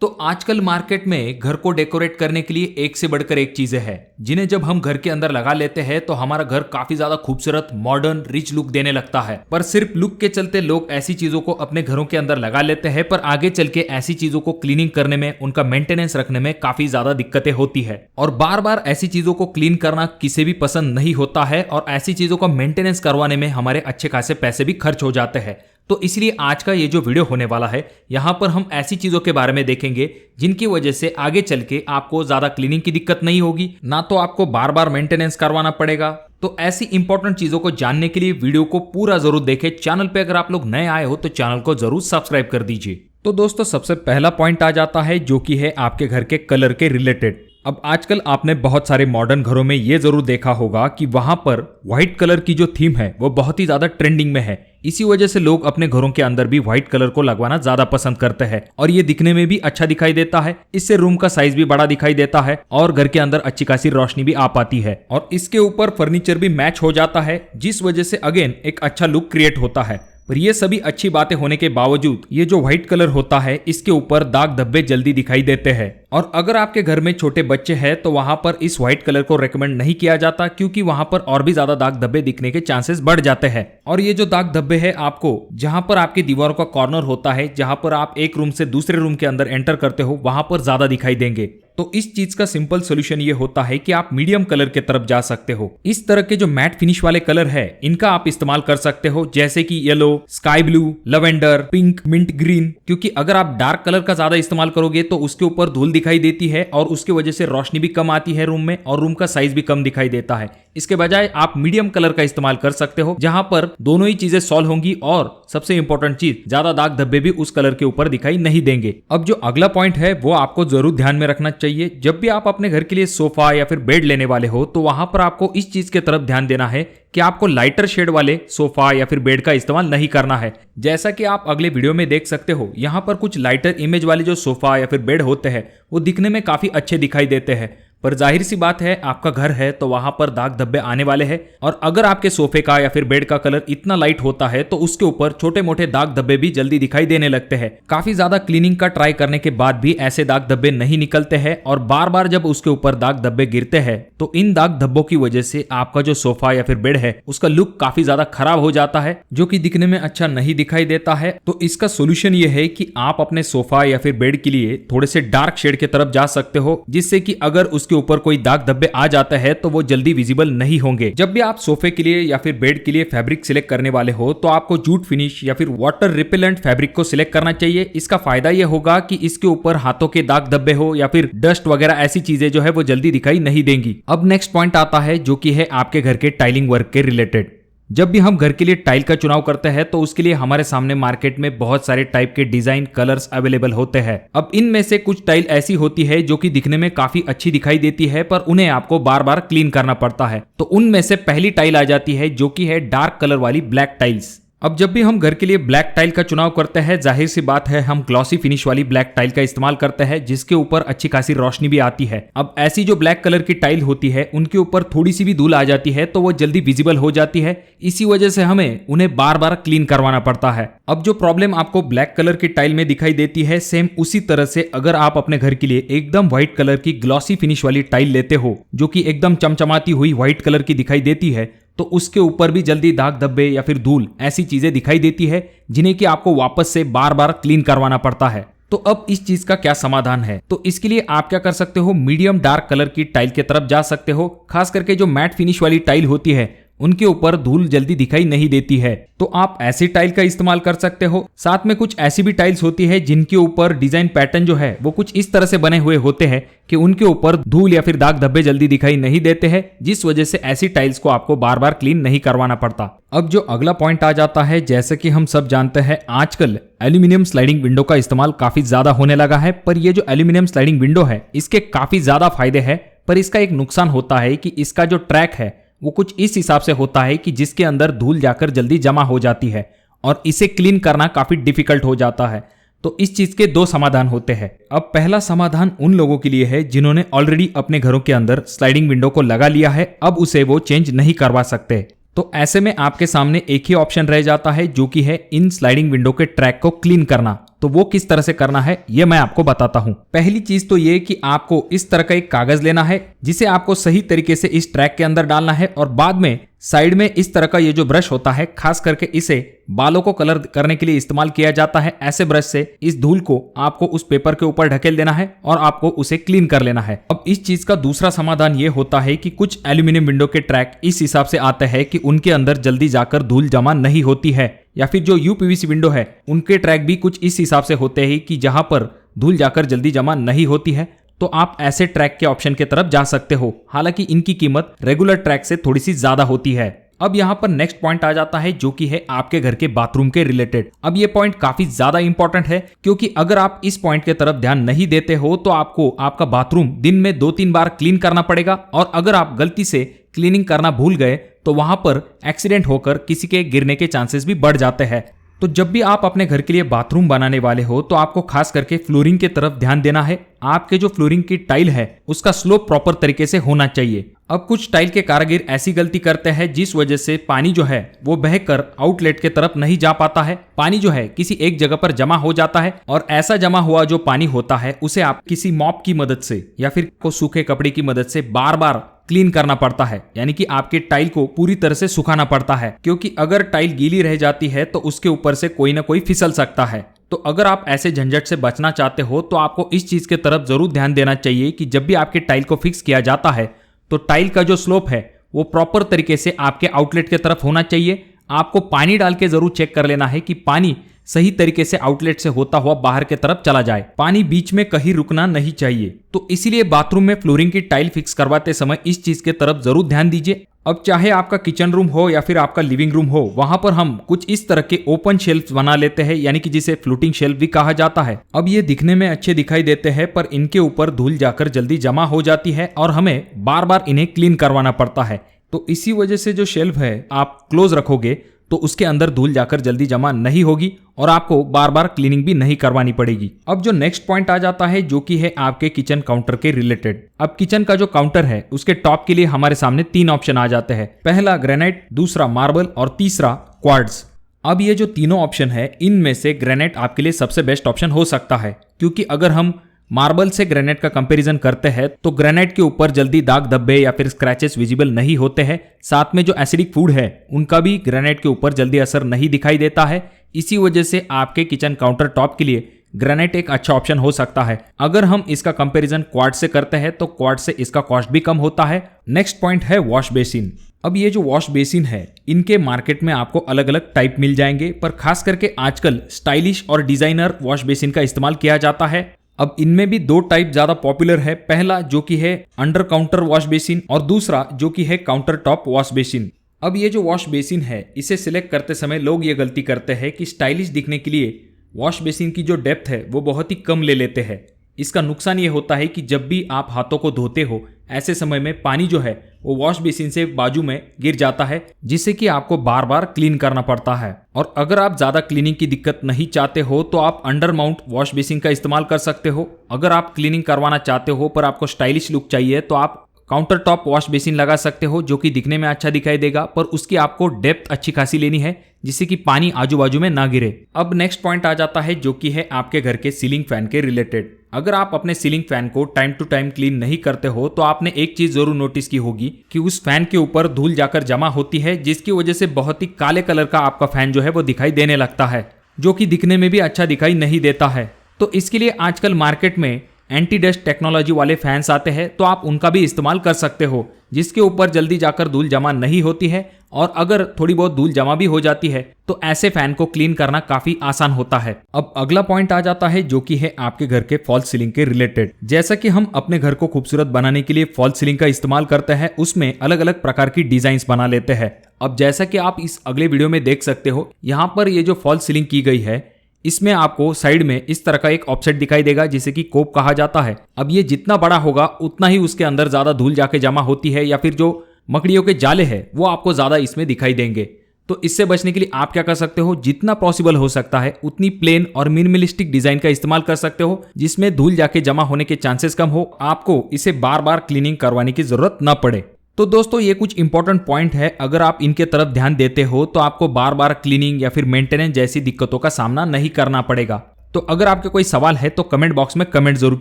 तो आजकल मार्केट में घर को डेकोरेट करने के लिए एक से बढ़कर एक चीजें हैं जिन्हें जब हम घर के अंदर लगा लेते हैं तो हमारा घर काफी ज्यादा खूबसूरत मॉडर्न रिच लुक देने लगता है। पर सिर्फ लुक के चलते लोग ऐसी चीजों को अपने घरों के अंदर लगा लेते हैं, पर आगे चल के ऐसी चीजों को क्लीनिंग करने में, उनका मेंटेनेंस रखने में काफी ज्यादा दिक्कतें होती है और बार बार ऐसी चीजों को क्लीन करना किसी भी पसंद नहीं होता है और ऐसी चीजों का मेंटेनेंस करवाने में हमारे अच्छे खासे पैसे भी खर्च हो जाते हैं। तो इसलिए आज का ये जो वीडियो होने वाला है, यहाँ पर हम ऐसी चीजों के बारे में देखेंगे जिनकी वजह से आगे चल के आपको ज्यादा क्लीनिंग की दिक्कत नहीं होगी, ना तो आपको बार बार मेंटेनेंस करवाना पड़ेगा। तो ऐसी इंपॉर्टेंट चीजों को जानने के लिए वीडियो को पूरा जरूर देखें। चैनल पे अगर आप लोग नए आए हो तो चैनल को जरूर सब्सक्राइब कर दीजिए। तो दोस्तों सबसे पहला पॉइंट आ जाता है जो कि है आपके घर के कलर के रिलेटेड। अब आजकल आपने बहुत सारे मॉडर्न घरों में ये जरूर देखा होगा कि वहां पर व्हाइट कलर की जो थीम है वो बहुत ही ज्यादा ट्रेंडिंग में है। इसी वजह से लोग अपने घरों के अंदर भी व्हाइट कलर को लगवाना ज्यादा पसंद करते हैं और ये दिखने में भी अच्छा दिखाई देता है। इससे रूम का साइज भी बड़ा दिखाई देता है और घर के अंदर अच्छी खासी रोशनी भी आ पाती है और इसके ऊपर फर्नीचर भी मैच हो जाता है, जिस वजह से अगेन एक अच्छा लुक क्रिएट होता है। पर ये सभी अच्छी बातें होने के बावजूद ये जो व्हाइट कलर होता है इसके ऊपर दाग धब्बे जल्दी दिखाई देते हैं और अगर आपके घर में छोटे बच्चे हैं तो वहां पर इस व्हाइट कलर को रेकमेंड नहीं किया जाता, क्योंकि वहां पर और भी ज्यादा दाग धब्बे दिखने के चांसेस बढ़ जाते हैं। और ये जो दाग धब्बे है आपको जहां पर आपकी दीवारों का कॉर्नर होता है, जहां पर आप एक रूम से दूसरे रूम के अंदर एंटर करते हो, वहां पर ज्यादा दिखाई देंगे। तो इस चीज का सिंपल सोल्यूशन ये होता है कि आप मीडियम कलर के तरफ जा सकते हो। इस तरह के जो मैट फिनिश वाले कलर है इनका आप इस्तेमाल कर सकते हो, जैसे कि yellow, sky blue, lavender, pink, mint green. क्योंकि अगर आप डार्क कलर का ज्यादा इस्तेमाल करोगे तो उसके ऊपर धूल दिखाई देती है और उसकी वजह से रोशनी भी कम आती है रूम में और रूम का साइज भी कम दिखाई देता है। इसके बजाय आप मीडियम कलर का इस्तेमाल कर सकते हो, जहां पर दोनों ही चीजें सॉल्व होंगी और सबसे इंपॉर्टेंट चीज, ज्यादा दाग धब्बे भी उस कलर के ऊपर दिखाई नहीं देंगे। अब जो अगला पॉइंट है वो आपको जरूर ध्यान में रखना चाहिए। जब भी आप अपने घर के लिए सोफा या फिर बेड लेने वाले हो तो वहां पर आपको इस चीज के तरफ ध्यान देना है कि आपको लाइटर शेड वाले सोफा या फिर बेड का इस्तेमाल नहीं करना है। जैसा कि आप अगले वीडियो में देख सकते हो, यहाँ पर कुछ लाइटर इमेज वाले जो सोफा या फिर बेड होते हैं वो दिखने में काफी अच्छे दिखाई देते हैं, पर जाहिर सी बात है आपका घर है तो वहां पर दाग धब्बे आने वाले हैं और अगर आपके सोफे का या फिर बेड का कलर इतना लाइट होता है तो उसके ऊपर छोटे मोटे दाग धब्बे भी जल्दी दिखाई देने लगते हैं। काफी ज्यादा क्लीनिंग का ट्राई करने के बाद भी ऐसे दाग धब्बे नहीं निकलते हैं और बार बार जब उसके ऊपर दाग धब्बे गिरते हैं तो इन दाग धब्बों की वजह से आपका जो सोफा या फिर बेड है उसका लुक काफी ज्यादा खराब हो जाता है, जो कि दिखने में अच्छा नहीं दिखाई देता है। तो इसका सोल्यूशन ये है कि आप अपने सोफा या फिर बेड के लिए थोड़े से डार्क शेड की तरफ जा सकते हो, जिससे कि अगर उसके ऊपर कोई दाग धब्बे आ जाता है तो वो जल्दी विजिबल नहीं होंगे। जब भी आप सोफे के लिए या फिर बेड के लिए फैब्रिक सिलेक्ट करने वाले हो तो आपको जूट फिनिश या फिर वाटर रिपेलेंट फैब्रिक को सिलेक्ट करना चाहिए। इसका फायदा ये होगा कि इसके ऊपर हाथों के दाग धब्बे हो या फिर डस्ट वगैरह ऐसी चीजें जो है वो जल्दी दिखाई नहीं देंगी। अब नेक्स्ट पॉइंट आता है जो कि है आपके घर के टाइलिंग वर्क के रिलेटेड। जब भी हम घर के लिए टाइल का चुनाव करते हैं तो उसके लिए हमारे सामने मार्केट में बहुत सारे टाइप के डिजाइन कलर्स अवेलेबल होते हैं। अब इनमें से कुछ टाइल ऐसी होती है जो कि दिखने में काफी अच्छी दिखाई देती है, पर उन्हें आपको बार बार क्लीन करना पड़ता है। तो उनमें से पहली टाइल आ जाती है जो कि है डार्क कलर वाली ब्लैक टाइल्स। अब जब भी हम घर के लिए ब्लैक टाइल का चुनाव करते हैं, जाहिर सी बात है हम ग्लॉसी फिनिश वाली ब्लैक टाइल का इस्तेमाल करते हैं, जिसके ऊपर अच्छी खासी रोशनी भी आती है। अब ऐसी जो ब्लैक कलर की टाइल होती है उनके ऊपर थोड़ी सी भी धूल आ जाती है तो वो जल्दी विजिबल हो जाती है। इसी वजह से हमें उन्हें बार बार क्लीन करवाना पड़ता है। अब जो प्रॉब्लम आपको ब्लैक कलर की टाइल में दिखाई देती है, सेम उसी तरह से अगर आप अपने घर के लिए एकदम व्हाइट कलर की ग्लॉसी फिनिश वाली टाइल लेते हो जो कि एकदम चमचमाती हुई व्हाइट कलर की दिखाई देती है, तो उसके ऊपर भी जल्दी दाग धब्बे या फिर धूल ऐसी चीजें दिखाई देती है जिन्हें कि आपको वापस से बार बार क्लीन करवाना पड़ता है। तो अब इस चीज का क्या समाधान है? तो इसके लिए आप क्या कर सकते हो, मीडियम डार्क कलर की टाइल की तरफ जा सकते हो। खास करके जो मैट फिनिश वाली टाइल होती है उनके ऊपर धूल जल्दी दिखाई नहीं देती है, तो आप ऐसी टाइल का इस्तेमाल कर सकते हो। साथ में कुछ ऐसी भी टाइल्स होती है जिनके ऊपर डिजाइन पैटर्न जो है वो कुछ इस तरह से बने हुए होते हैं कि उनके ऊपर धूल या फिर दाग धब्बे जल्दी दिखाई नहीं देते हैं, जिस वजह से ऐसी टाइल्स को आपको बार बार क्लीन नहीं करवाना पड़ता। अब जो अगला पॉइंट आ जाता है, जैसे कि हम सब जानते हैं आजकल एल्यूमिनियम स्लाइडिंग विंडो का इस्तेमाल काफी ज्यादा होने लगा है। पर ये जो एल्यूमिनियम स्लाइडिंग विंडो है इसके काफी ज्यादा फायदे हैं, पर इसका एक नुकसान होता है कि इसका जो ट्रैक है वो कुछ इस हिसाब से होता है कि जिसके अंदर धूल जाकर जल्दी जमा हो जाती है और इसे क्लीन करना काफी डिफिकल्ट हो जाता है। तो इस चीज के दो समाधान होते हैं। अब पहला समाधान उन लोगों के लिए है जिन्होंने ऑलरेडी अपने घरों के अंदर स्लाइडिंग विंडो को लगा लिया है, अब उसे वो चेंज नहीं करवा सकते। तो ऐसे में आपके सामने एक ही ऑप्शन रह जाता है जो कि है इन स्लाइडिंग विंडो के ट्रैक को क्लीन करना। तो वो किस तरह से करना है ये मैं आपको बताता हूँ। पहली चीज तो ये कि आपको इस तरह का एक कागज लेना है जिसे आपको सही तरीके से इस ट्रैक के अंदर डालना है और बाद में साइड में इस तरह का ये जो ब्रश होता है, खास करके इसे बालों को कलर करने के लिए इस्तेमाल किया जाता है। ऐसे ब्रश से इस धूल को आपको उस पेपर के ऊपर ढकेल देना है और आपको उसे क्लीन कर लेना है। अब इस चीज का दूसरा समाधान ये होता है कि कुछ एल्यूमिनियम विंडो के ट्रैक इस हिसाब से आते हैं कि उनके अंदर जल्दी जाकर धूल जमा नहीं होती है, या फिर जो यूपीवीसी विंडो है उनके ट्रैक भी कुछ इस हिसाब से होते हैं कि जहां पर धूल जाकर जल्दी जमा नहीं होती है। तो आप ऐसे ट्रैक के ऑप्शन की तरफ जा सकते हो, हालांकि इनकी कीमत रेगुलर ट्रैक से थोड़ी सी ज्यादा होती है। अब यहाँ पर नेक्स्ट पॉइंट आ जाता है जो कि है आपके घर के बाथरूम के रिलेटेड। अब ये पॉइंट काफी ज्यादा इंपॉर्टेंट है, क्योंकि अगर आप इस पॉइंट की तरफ ध्यान नहीं देते हो तो आपको आपका बाथरूम दिन में 2-3 बार क्लीन करना पड़ेगा, और अगर आप गलती से क्लीनिंग करना भूल गए तो वहां पर एक्सीडेंट होकर किसी के गिरने के चांसेस भी बढ़ जाते हैं। तो जब भी आप अपने घर के लिए बाथरूम बनाने वाले हो तो आपको खास करके फ्लोरिंग की तरफ ध्यान देना है। आपके जो फ्लोरिंग की टाइल है उसका स्लोप प्रॉपर तरीके से होना चाहिए। अब कुछ टाइल के कारीगर ऐसी गलती करते हैं जिस वजह से पानी जो है वो बहकर आउटलेट के तरफ नहीं जा पाता है। पानी जो है किसी एक जगह पर जमा हो जाता है, और ऐसा जमा हुआ जो पानी होता है उसे आप किसी मॉप की मदद से या फिर को सूखे कपड़े की मदद से बार बार क्लीन करना पड़ता है, यानी कि आपके टाइल को पूरी तरह से सुखाना पड़ता है, क्योंकि अगर टाइल गीली रह जाती है तो उसके ऊपर से कोई ना कोई फिसल सकता है। तो अगर आप ऐसे झंझट से बचना चाहते हो तो आपको इस चीज के तरफ जरूर ध्यान देना चाहिए कि जब भी आपके टाइल को फिक्स किया जाता है तो टाइल का जो स्लोप है वो प्रॉपर तरीके से आपके आउटलेट की तरफ होना चाहिए। आपको पानी डाल के जरूर चेक कर लेना है कि पानी सही तरीके से आउटलेट से होता हुआ बाहर की तरफ चला जाए। पानी बीच में कहीं रुकना नहीं चाहिए। तो इसीलिए बाथरूम में फ्लोरिंग की टाइल फिक्स करवाते समय इस चीज के तरफ जरूर ध्यान दीजिए। अब चाहे आपका किचन रूम हो या फिर आपका लिविंग रूम हो, वहां पर हम कुछ इस तरह के ओपन शेल्फ बना लेते हैं, यानी कि जिसे फ्लोटिंग शेल्फ भी कहा जाता है। अब ये दिखने में अच्छे दिखाई देते हैं, पर इनके ऊपर धूल जाकर जल्दी जमा हो जाती है और हमें बार बार इन्हें क्लीन करवाना पड़ता है। तो इसी वजह से जो शेल्फ है आप क्लोज रखोगे तो उसके अंदर धूल जाकर जल्दी जमा नहीं होगी और आपको बार बार क्लीनिंग भी नहीं करवानी पड़ेगी। अब जो नेक्स्ट पॉइंट आ जाता है जो कि है आपके किचन काउंटर के रिलेटेड। अब किचन का जो काउंटर है उसके टॉप के लिए हमारे सामने 3 ऑप्शन आ जाते हैं। पहला ग्रेनाइट, दूसरा मार्बल और तीसरा क्वार्ट्ज। अब ये जो तीनों ऑप्शन है इनमें से ग्रेनाइट आपके लिए सबसे बेस्ट ऑप्शन हो सकता है, क्योंकि अगर हम मार्बल से ग्रेनाइट का कंपैरिजन करते हैं तो ग्रेनाइट के ऊपर जल्दी दाग धब्बे या फिर स्क्रैचेस विजिबल नहीं होते हैं। साथ में जो एसिडिक फूड है उनका भी ग्रेनाइट के ऊपर जल्दी असर नहीं दिखाई देता है। इसी वजह से आपके किचन काउंटर टॉप के लिए ग्रेनाइट एक अच्छा ऑप्शन हो सकता है। अगर हम इसका कंपैरिजन क्वार्ट्ज से करते हैं तो क्वार्ट्ज से इसका कॉस्ट भी कम होता है। नेक्स्ट पॉइंट है वॉश बेसिन। अब ये जो वॉश बेसिन है इनके मार्केट में आपको अलग अलग टाइप मिल जाएंगे, पर खास करके आजकल स्टाइलिश और डिजाइनर वॉश बेसिन का इस्तेमाल किया जाता है। अब इनमें भी 2 टाइप ज्यादा पॉपुलर है। पहला जो कि है अंडर काउंटर वॉश बेसिन और दूसरा जो कि है काउंटर टॉप वॉश बेसिन। अब ये जो वॉश बेसिन है इसे सिलेक्ट करते समय लोग ये गलती करते हैं कि स्टाइलिश दिखने के लिए वॉश बेसिन की जो डेप्थ है वो बहुत ही कम ले लेते हैं। इसका नुकसान ये होता है कि जब भी आप हाथों को धोते हो ऐसे समय में पानी जो है वो वॉश बेसिन से बाजू में गिर जाता है, जिससे कि आपको बार बार क्लीन करना पड़ता है। और अगर आप ज्यादा क्लीनिंग की दिक्कत नहीं चाहते हो तो आप अंडर माउंट वॉश बेसिन का इस्तेमाल कर सकते हो। अगर आप क्लीनिंग करवाना चाहते हो पर आपको स्टाइलिश लुक चाहिए तो आप काउंटर टॉप वॉश बेसिन लगा सकते हो, जो कि दिखने में अच्छा दिखाई देगा, पर उसकी आपको डेप्थ अच्छी खासी लेनी है जिससे कि पानी आजू बाजू में ना गिरे। अब नेक्स्ट पॉइंट आ जाता है जो कि है आपके घर के सीलिंग फैन के रिलेटेड। अगर आप अपने सीलिंग फैन को टाइम टू टाइम क्लीन नहीं करते हो तो आपने एक चीज जरूर नोटिस की होगी कि उस फैन के ऊपर धूल जाकर जमा होती है, जिसकी वजह से बहुत ही काले कलर का आपका फैन जो है वो दिखाई देने लगता है, जो कि दिखने में भी अच्छा दिखाई नहीं देता है। तो इसके लिए आजकल मार्केट में एंटी डस्ट टेक्नोलॉजी वाले फैंस आते हैं, तो आप उनका भी इस्तेमाल कर सकते हो, जिसके ऊपर जल्दी जाकर धूल जमा नहीं होती है। और अगर थोड़ी बहुत धूल जमा भी हो जाती है तो ऐसे फैन को क्लीन करना काफी आसान होता है। अब अगला पॉइंट आ जाता है जो कि है आपके घर के फॉल्स सीलिंग के रिलेटेड। जैसा कि हम अपने घर को खूबसूरत बनाने के लिए फॉल्स सीलिंग का इस्तेमाल करते हैं, उसमें अलग अलग प्रकार की डिजाइन्स बना लेते हैं। अब जैसा कि आप इस अगले वीडियो में देख सकते हो, यहाँ पर ये जो फॉल्स सीलिंग की गई है इसमें आपको साइड में इस तरह का एक ऑफसेट दिखाई देगा जिसे कि कोप कहा जाता है। अब ये जितना बड़ा होगा उतना ही उसके अंदर ज्यादा धूल जाके जमा होती है, या फिर जो मकड़ियों के जाले हैं वो आपको ज्यादा इसमें दिखाई देंगे। तो इससे बचने के लिए आप क्या कर सकते हो, जितना पॉसिबल हो सकता है उतनी प्लेन और मिनिमलिस्टिक डिजाइन का इस्तेमाल कर सकते हो, जिसमें धूल जाके जमा होने के चांसेस कम हो, आपको इसे बार बार क्लीनिंग करवाने की जरूरत न पड़े। तो दोस्तों ये कुछ इंपॉर्टेंट पॉइंट है, अगर आप इनके तरफ ध्यान देते हो तो आपको बार बार क्लीनिंग या फिर मेंटेनेंस जैसी दिक्कतों का सामना नहीं करना पड़ेगा। तो अगर आपके कोई सवाल है तो कमेंट बॉक्स में कमेंट जरूर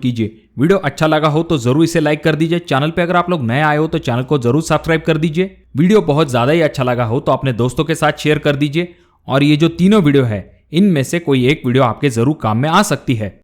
कीजिए। वीडियो अच्छा लगा हो तो जरूर इसे लाइक कर दीजिए। चैनल पे अगर आप लोग नए आए हो तो चैनल को जरूर सब्सक्राइब कर दीजिए। वीडियो बहुत ज्यादा ही अच्छा लगा हो तो अपने दोस्तों के साथ शेयर कर दीजिए। और ये जो तीनों वीडियो है इनमें से कोई एक वीडियो आपके जरूर काम में आ सकती है।